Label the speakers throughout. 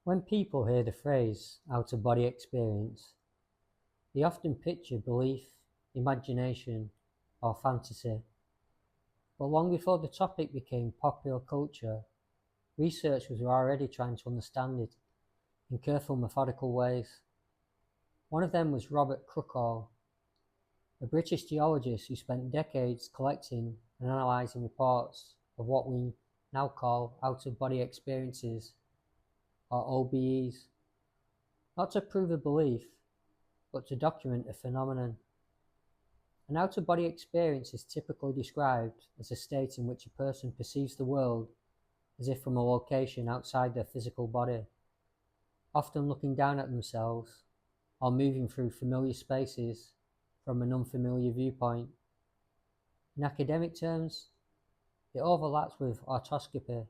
Speaker 1: When people hear the phrase out-of-body experience, they often picture belief, imagination, or fantasy. But long before the topic became popular culture, researchers were already trying to understand it in careful, methodical ways. One of them was Robert Crookall, a British geologist who spent decades collecting and analysing reports of what we now call out-of-body experiences, or OBEs, not to prove a belief, but to document a phenomenon. An out-of-body experience is typically described as a state in which a person perceives the world as if from a location outside their physical body, often looking down at themselves or moving through familiar spaces from an unfamiliar viewpoint. In academic terms, it overlaps with autoscopy,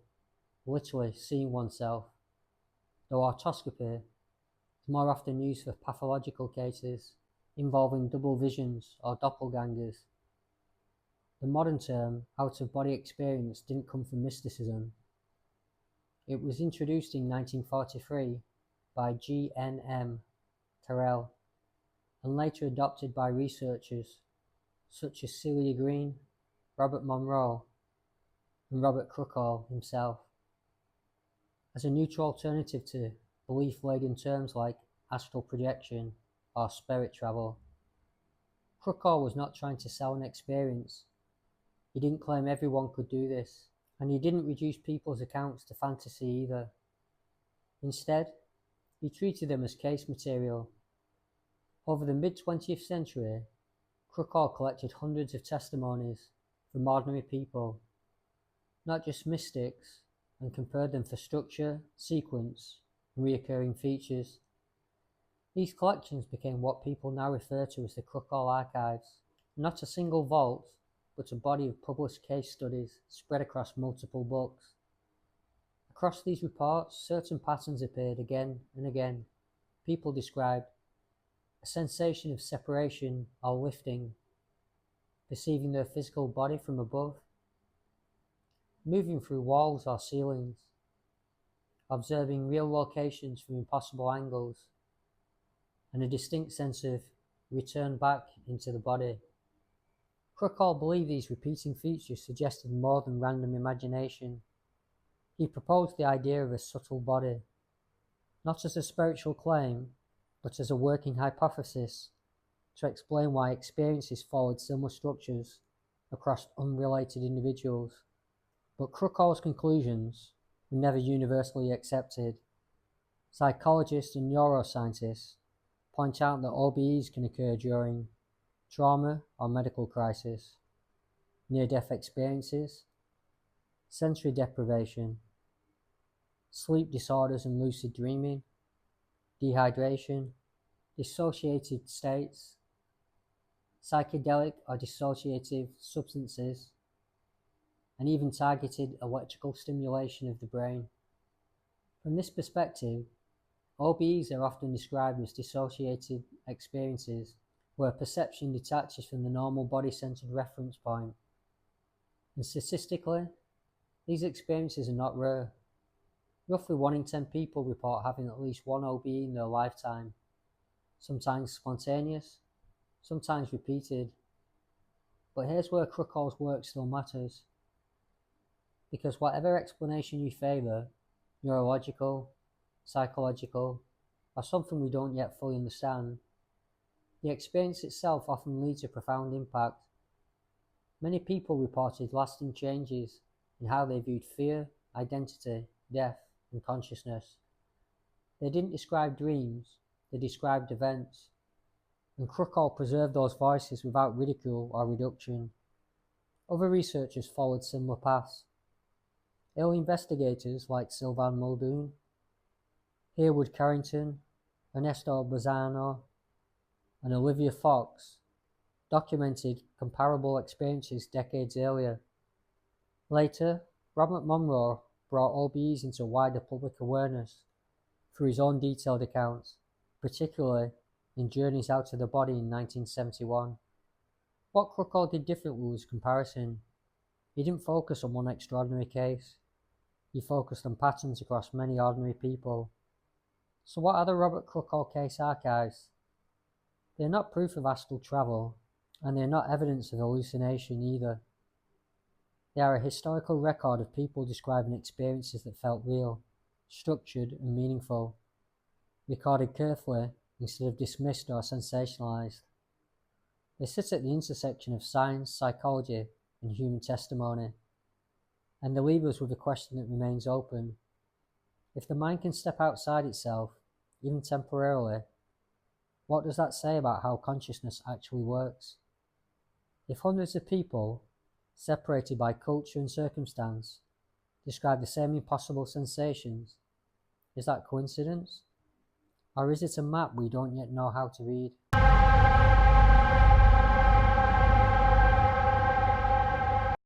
Speaker 1: literally seeing oneself, though autoscopy is more often used for pathological cases involving double visions or doppelgangers. The modern term out-of-body experience didn't come from mysticism. It was introduced in 1943 by G.N.M. Terrell and later adopted by researchers such as Celia Green, Robert Monroe, and Robert Crookall himself, as a neutral alternative to belief-laden terms like astral projection or spirit travel. Crookall was not trying to sell an experience. He didn't claim everyone could do this, and he didn't reduce people's accounts to fantasy either. Instead, he treated them as case material. Over the mid-20th century, Crookall collected hundreds of testimonies from ordinary people, not just mystics, and compared them for structure, sequence, and recurring features. These collections became what people now refer to as the Crookall Archives, not a single vault, but a body of published case studies spread across multiple books. Across these reports, certain patterns appeared again and again. People described a sensation of separation or lifting, perceiving their physical body from above, moving through walls or ceilings, observing real locations from impossible angles, and a distinct sense of return back into the body. Crookall believed these repeating features suggested more than random imagination. He proposed the idea of a subtle body, not as a spiritual claim, but as a working hypothesis to explain why experiences followed similar structures across unrelated individuals. But Crookall's conclusions were never universally accepted. Psychologists and neuroscientists point out that OBEs can occur during trauma or medical crisis, near-death experiences, sensory deprivation, sleep disorders and lucid dreaming, dehydration, dissociated states, psychedelic or dissociative substances, and even targeted electrical stimulation of the brain. From this perspective, OBEs are often described as dissociated experiences where perception detaches from the normal body-centered reference point. And statistically, these experiences are not rare. Roughly 1 in 10 people report having at least one OBE in their lifetime, sometimes spontaneous, sometimes repeated. But here's where Crookall's work still matters. Because whatever explanation you favour, neurological, psychological, or something we don't yet fully understand, the experience itself often leads to profound impact. Many people reported lasting changes in how they viewed fear, identity, death, and consciousness. They didn't describe dreams, they described events, and Crookall preserved those voices without ridicule or reduction. Other researchers followed similar paths. Early investigators like Sylvain Muldoon, Herwood Carrington, Ernesto Bazzano, and Olivia Fox documented comparable experiences decades earlier. Later, Robert Monroe brought OBEs into wider public awareness through his own detailed accounts, particularly in Journeys Out of the Body in 1971. What Crookall did differently was comparison. He didn't focus on one extraordinary case. He focused on patterns across many ordinary people, So what are the Robert Crookall case archives? They are not proof of astral travel, and they are not evidence of hallucination either. They are a historical record of people describing experiences that felt real, structured and meaningful, recorded carefully instead of dismissed or sensationalized. They sit at the intersection of science, psychology and human testimony, and they leave us with a question that remains open. If the mind can step outside itself, even temporarily, what does that say about how consciousness actually works? If hundreds of people, separated by culture and circumstance, describe the same impossible sensations, is that coincidence? Or is it a map we don't yet know how to read?